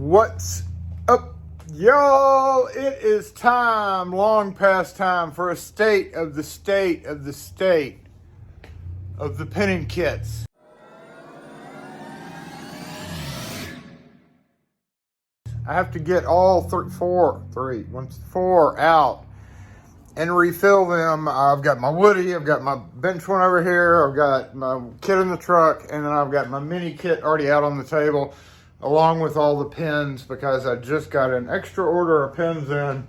What's up, y'all? It is time, long past time, for a state of the pinning kits. I have to get all four out and refill them. I've got my Woody, I've got my bench one over here, I've got my kit in the truck, and then I've got my mini kit already out on the table, along with all the pins, because I just got an extra order of pins in.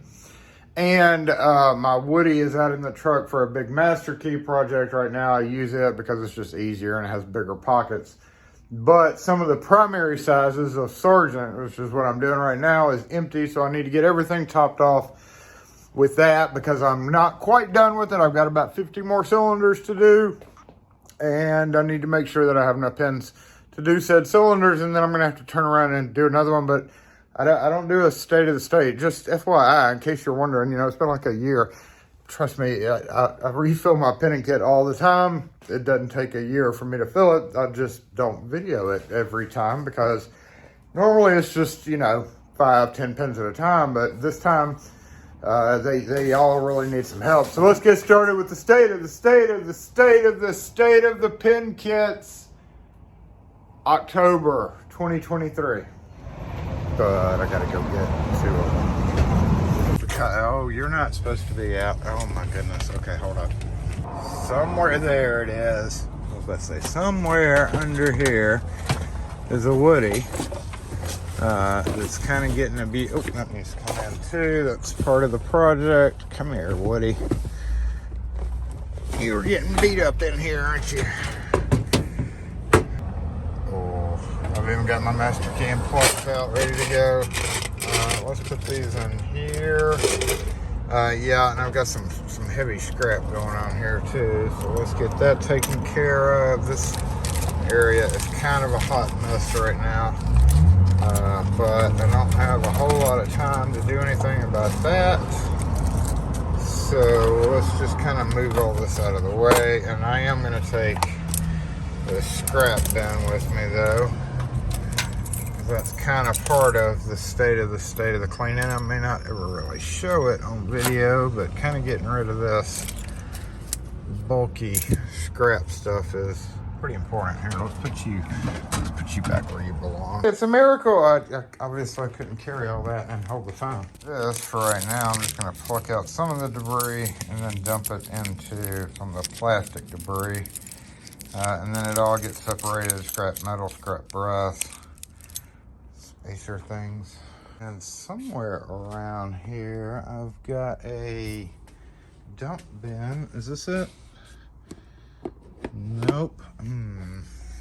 And my Woody is out in the truck for a big master key project right now. I use it because it's just easier and it has bigger pockets. But some of the primary sizes of Sargent, which is what I'm doing right now, is empty. So I need to get everything topped off with that because I'm not quite done with it. I've got about 50 more cylinders to do. And I need to make sure that I have enough pins to do said cylinders. And then I'm going to have to turn around and do another one. But I don't do a state of the state. Just FYI, in case you're wondering, it's been like a year. Trust me, I refill my pinning kit all the time. It doesn't take a year for me to fill it. I just don't video it every time because normally it's just, 5-10 pins at a time. But this time, they all really need some help. So let's get started with the state of the pin kits, October 2023. But I gotta go see what. Oh, you're not supposed to be out. Oh my goodness. Okay, hold on. Somewhere there it is. I was about to say, somewhere under here is a Woody. That's kind of getting a beat. Oh, that needs to come in too. That's part of the project. Come here, Woody. You're getting beat up in here, aren't you? I've even got my master cam plugs out, ready to go. Let's put these in here. Yeah, and I've got some heavy scrap going on here too. So let's get that taken care of. This area is kind of a hot mess right now. But I don't have a whole lot of time to do anything about that. So let's just kind of move all this out of the way. And I am going to take the scrap bin with me though. That's kind of part of the state of the cleaning. I may not ever really show it on video, but kind of getting rid of this bulky scrap stuff is pretty important. Here, let's put you back where you belong. It's a miracle. I obviously couldn't carry all that and hold the phone. This for right now, I'm just going to pluck out some of the debris and then dump it into some of the plastic debris. And then it all gets separated, scrap metal, scrap brass, spacer things. And somewhere around here, I've got a dump bin. Is this it? Nope.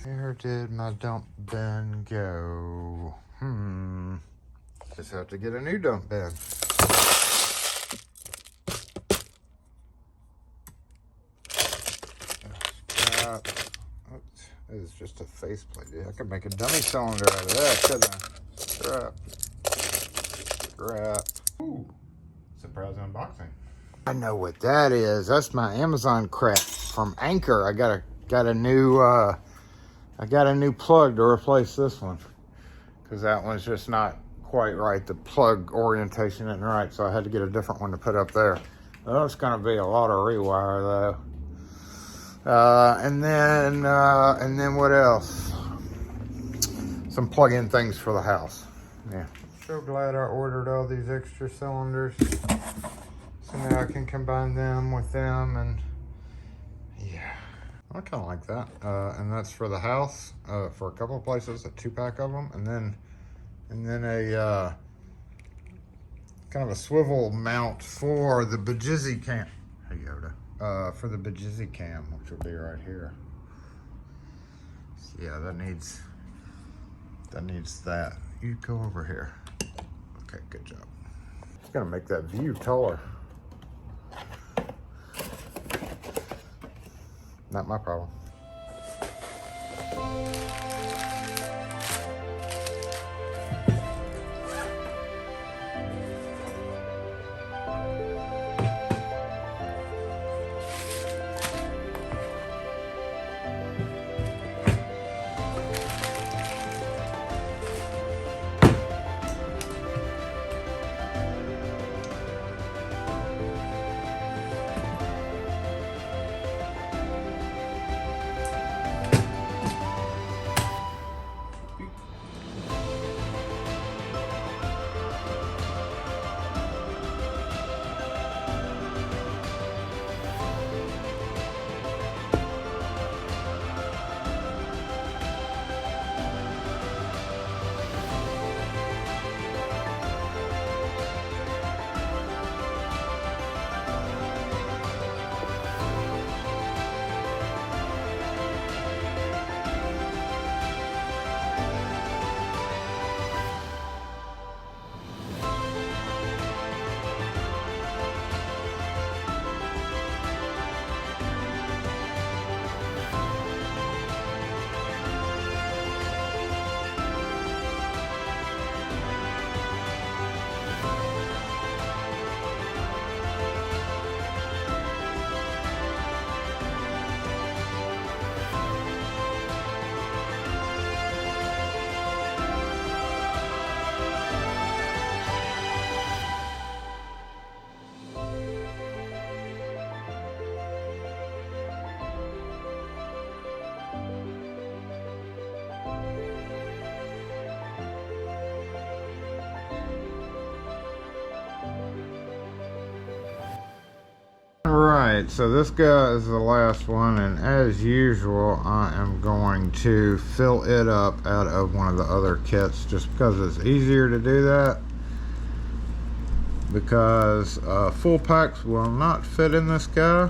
Where did my dump bin go? Just have to get a new dump bin. This is just a faceplate. I could make a dummy cylinder out of that, couldn't I? Scrap. Ooh, surprise unboxing. I know what that is. That's my Amazon crap from Anker. I got a new plug to replace this one because that one's just not quite right. The plug orientation isn't right, so I had to get a different one to put up there. Well, it's gonna be a lot of rewire though. And then what else? Some plug-in things for the house. Yeah. So glad I ordered all these extra cylinders. So now I can combine them with them, and yeah. I kind of like that. And that's for the house, for a couple of places, a 2-pack of them, and then a kind of a swivel mount for the Bajizzy cam. Hey Yoda. For the Bajizzy cam, which will be right here. So yeah, that needs that. You go over here. Okay, good job. Just gonna make that view taller. Not my problem. Alright, so this guy is the last one, and as usual, I am going to fill it up out of one of the other kits just because it's easier to do that. Because full packs will not fit in this guy.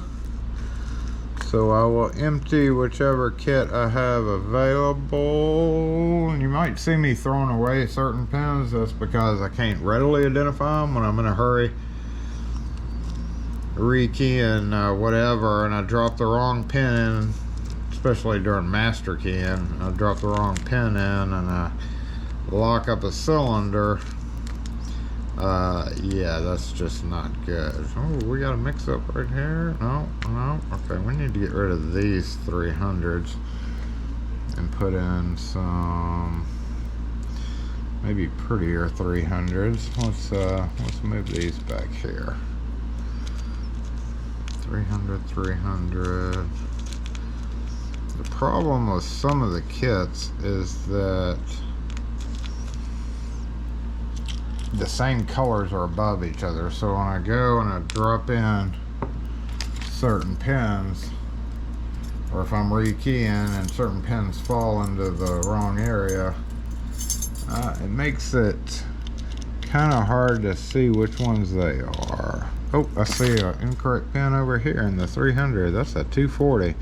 So I will empty whichever kit I have available. And you might see me throwing away certain pins. That's because I can't readily identify them when I'm in a hurry. Rekeying whatever, and I drop the wrong pin in, especially during master keying. I drop the wrong pin in and I lock up a cylinder. Yeah, that's just not good. Oh, we got a mix up right here. No. Okay, we need to get rid of these 300s and put in some maybe prettier 300s. Let's move these back here. 300. The problem with some of the kits is that the same colors are above each other, so when I go and I drop in certain pins, or if I'm rekeying and certain pins fall into the wrong area, it makes it kind of hard to see which ones they are. Oh, I see an incorrect pin over here in the 300. That's a 240,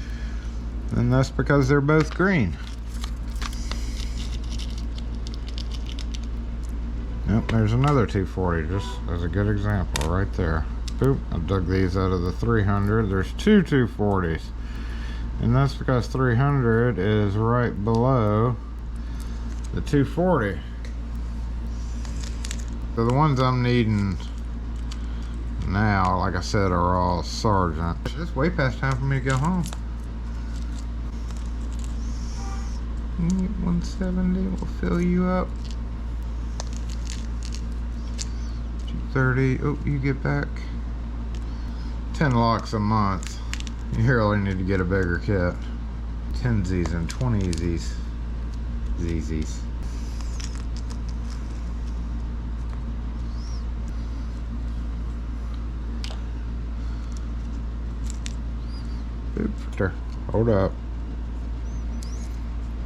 and that's because they're both green. Yep, there's another 240, just as a good example right there. Boop, I dug these out of the 300. There's two 240s, and that's because 300 is right below the 240. So the ones I'm needing now, like I said, are all Sargent. It's way past time for me to go home. 170 will fill you up. 230. Oh, you get back 10 locks a month. You really need to get a bigger kit. 10s and 20s. ZZs. Victor, hold up.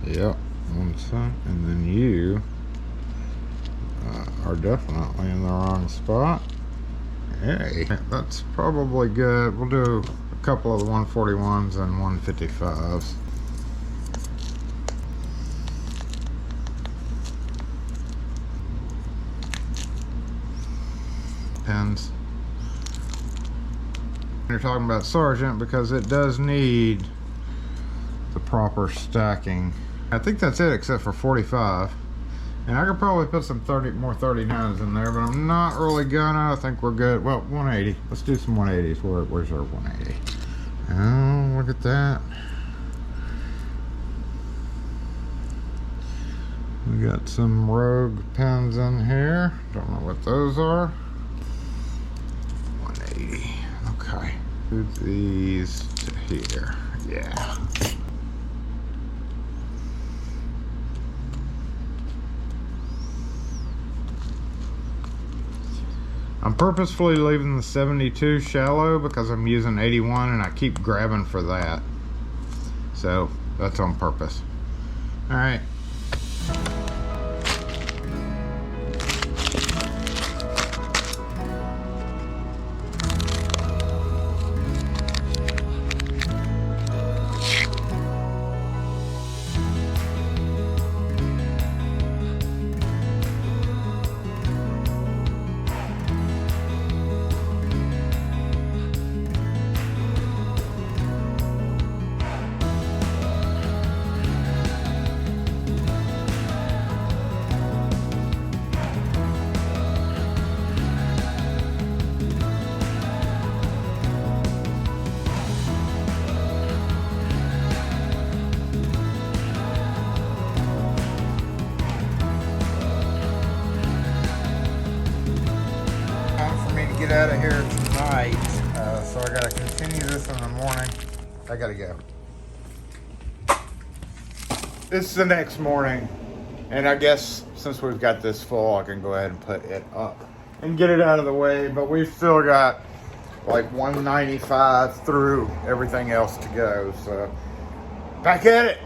Yep, 1 cent, and then you are definitely in the wrong spot. Hey, that's probably good. We'll do a couple of the 141s and 155s. Pins. You're talking about Sargent because it does need the proper stacking. I think that's it except for 45. And I could probably put some more 39s in there, but I'm not really gonna. I think we're good. Well, 180. Let's do some 180s. Where's our 180? Oh, look at that. We got some Rogue pins in here. Don't know what those are. 180. Okay. Move these to here. Yeah. I'm purposefully leaving the 72 shallow because I'm using 81 and I keep grabbing for that. So that's on purpose. All right. Get out of here tonight, so I gotta continue this in the morning. I gotta go. It's the next morning, and I guess since we've got this full, I can go ahead and put it up and get it out of the way. But we've still got like 195 through everything else to go. So back at it.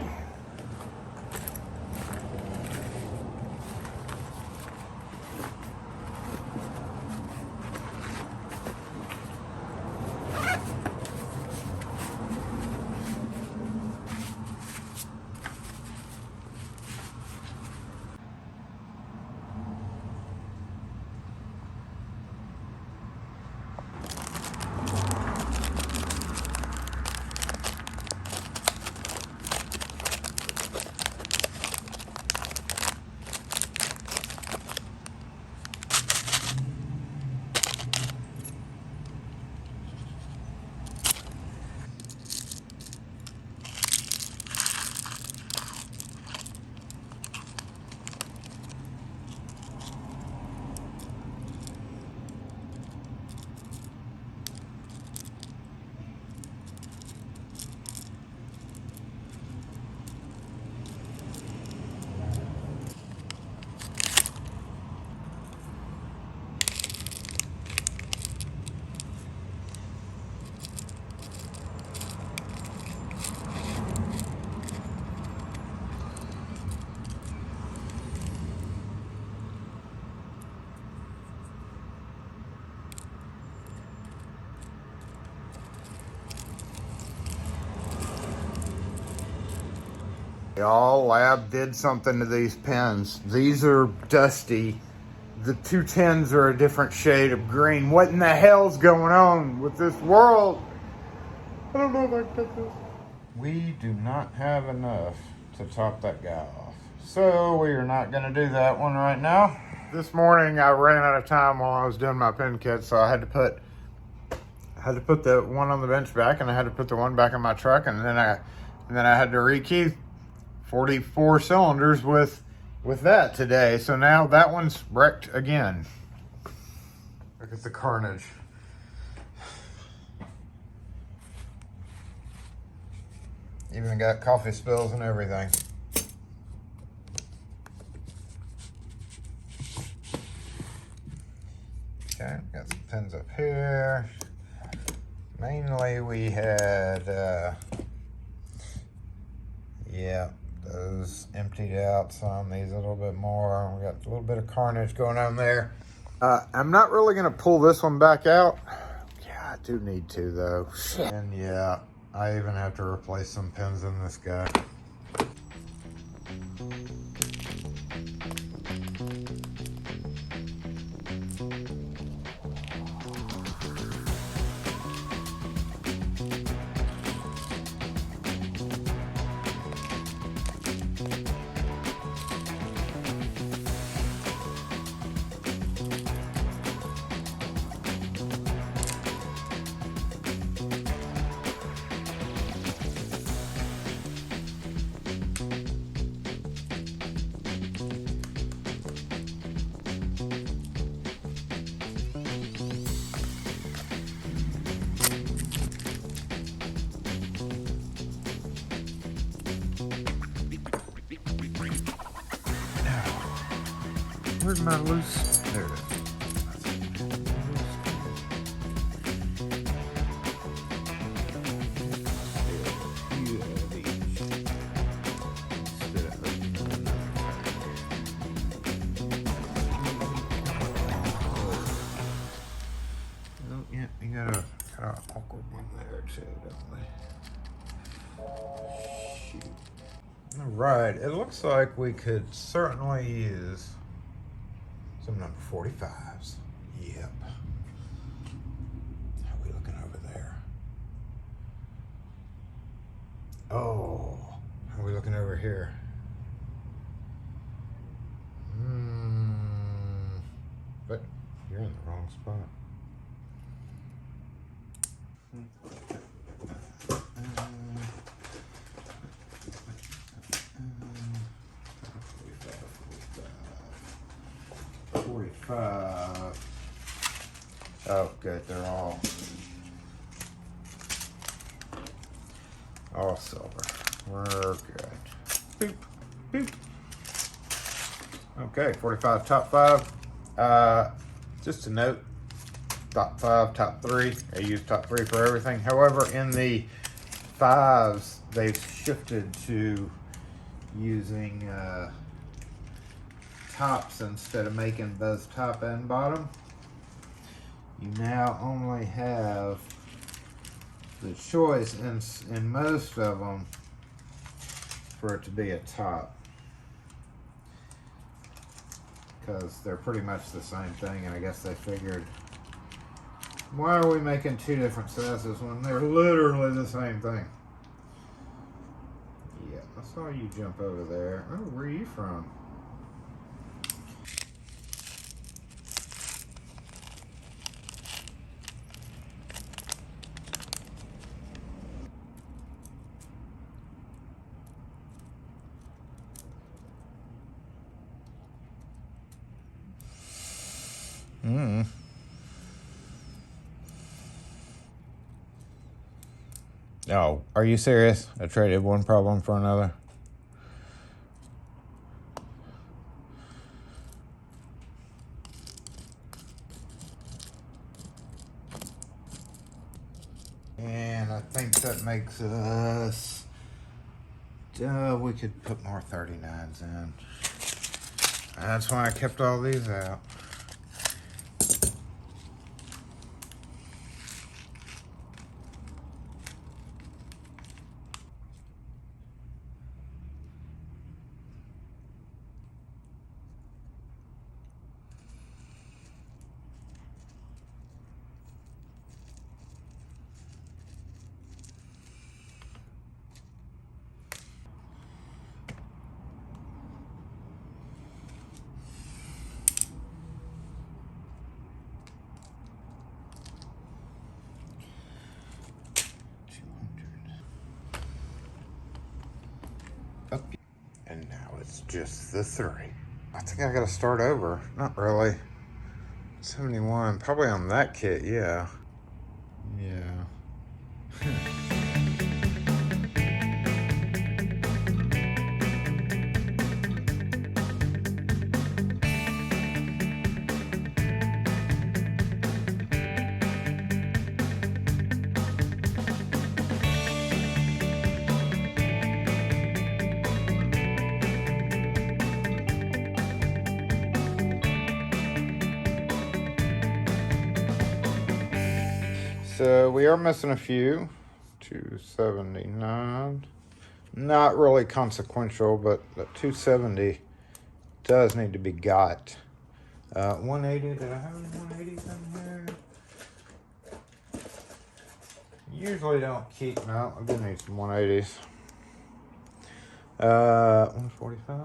Y'all, Lab did something to these pins. These are dusty. The 210s are a different shade of green. What in the hell's going on with this world? I don't know if I can put this. We do not have enough to top that guy off. So we are not gonna do that one right now. This morning I ran out of time while I was doing my pin kit, so I had to put the one on the bench back, and I had to put the one back in my truck, and then I had to rekey 44 cylinders with that today. So now that one's wrecked again. Look at the carnage. Even got coffee spills and everything. Okay, got some pins up here. Mainly we had, yeah, those emptied out some, these a little bit more. We got a little bit of carnage going on there. I'm not really gonna pull this one back out. Yeah, I do need to though. Shit. And yeah, I even have to replace some pins in this guy. Where's my loose? There it is. Oh, yeah, you got a kind of awkward one there too, don't we? Shoot. All right, it looks like we could certainly use some number 45s. Yep. How are we looking over there? Oh, how are we looking over here? But you're in the wrong spot. Oh, good. They're all silver. We're good. Boop, boop. Okay, 45 top 5. Just a note, top 5, top 3. I use top 3 for everything. However, in the 5s, they've shifted to using tops instead of making both top and bottom. You now only have the choice in most of them for it to be a top, because they're pretty much the same thing, and I guess they figured, why are we making 2 different sizes when they're literally the same thing? Yeah, I saw you jump over there. Oh, where are you from? Oh, are you serious? I traded one problem for another. And I think that makes us, we could put more 39s in. That's why I kept all these out. And now it's just the 3. I think I gotta start over. Not really. 71, probably on that kit, yeah. Yeah. So we are missing a few. 279. Not really consequential, but that 270 does need to be got. 180, did I have any 180s in here? Usually don't keep, no, I do need some 180s. 145.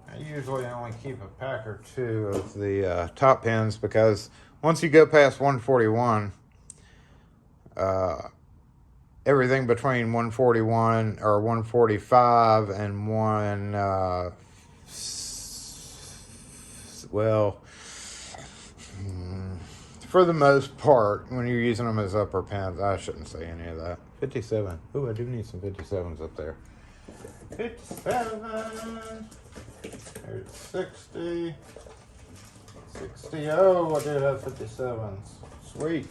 I usually only keep a pack or 2 of the top pins, because once you go past 141, everything between 141 or 145 and for the most part, when you're using them as upper pins, I shouldn't say any of that. 57. Oh, I do need some 57s up there. 57. There's 60. 60. Oh, I did have 57s. Sweet.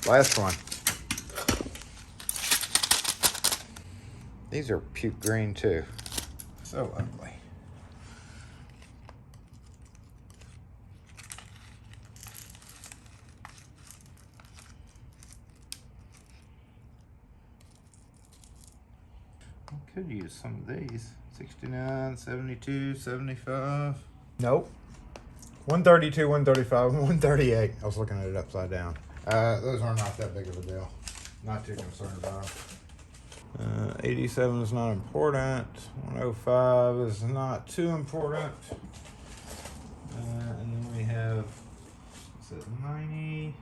Last one. These are puke green too. So ugly. I could use some of these. 69, 72, 75. Nope. 132, 135, 138. I was looking at it upside down. Those are not that big of a deal. Not too concerned about them. 87 is not important. 105 is not too important. And then we have, what's it, 90,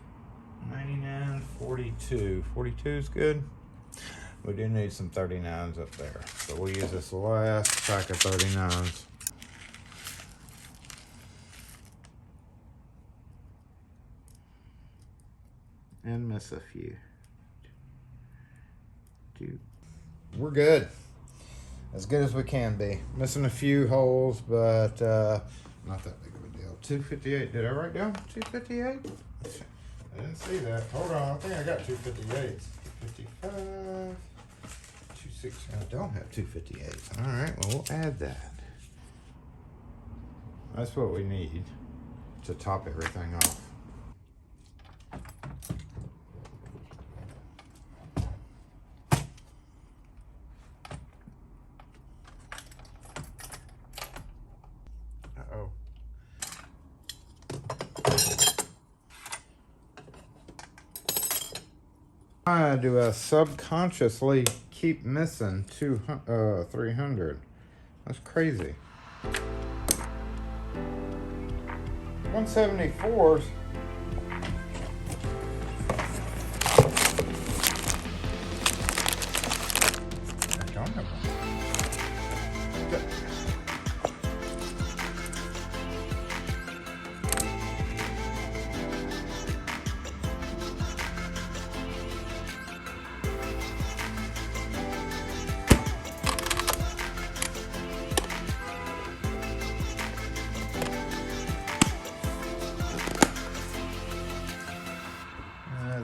99, 42. 42 is good. We do need some 39s up there. So we'll use this last pack of 39s. And miss a few. 2. We're good. As good as we can be. Missing a few holes, but not that big of a deal. 258. Did I write down 258? I didn't see that. Hold on, I think I got 258. 255. 260. I don't have 258. All right, well, we'll add that. That's what we need to top everything off. Uh-oh. Why do I subconsciously keep missing 300? That's crazy. 174s. I don't have one.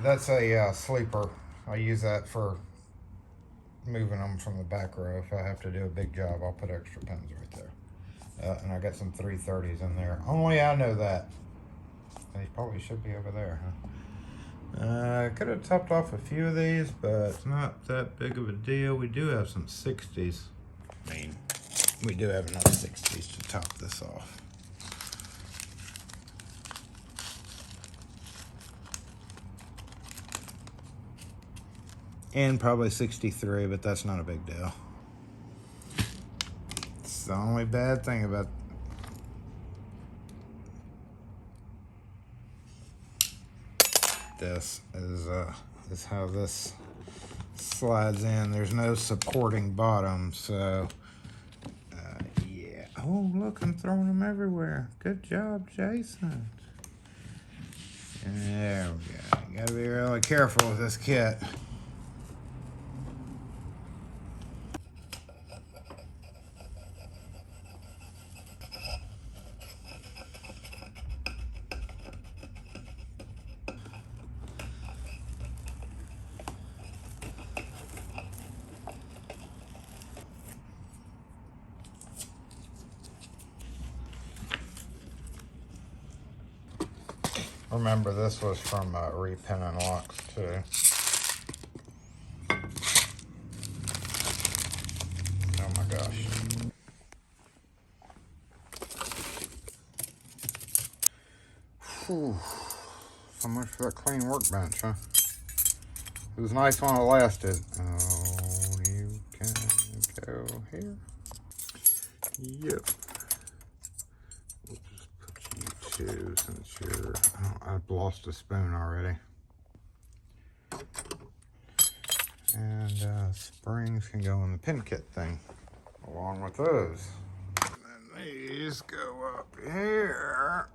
That's a sleeper. I use that for moving them from the back row. If I have to do a big job, I'll put extra pins right there. And I got some 330s in there. Only I know that. They probably should be over there, huh? I could have topped off a few of these, but it's not that big of a deal. We do have some 60s. I mean, we do have enough 60s to top this off. And probably 63, but that's not a big deal. It's the only bad thing about this is how this slides in. There's no supporting bottom, so yeah. Oh, look, I'm throwing them everywhere. Good job, Jason. There we go. You gotta be really careful with this kit. Remember, this was from Repinning Locks too. Oh my gosh. Whew. So much for that clean workbench, huh? It was nice while it lasted. Oh, you can go here. Yep. Too, since you're, I've lost a spoon already. And springs can go in the pin kit thing along with those. And then these go up here.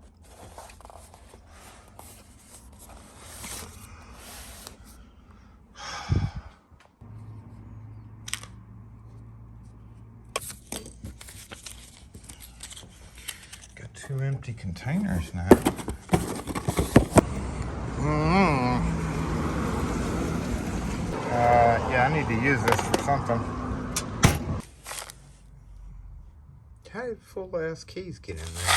Two empty containers now. Yeah, I need to use this for something. How did full ass keys get in there?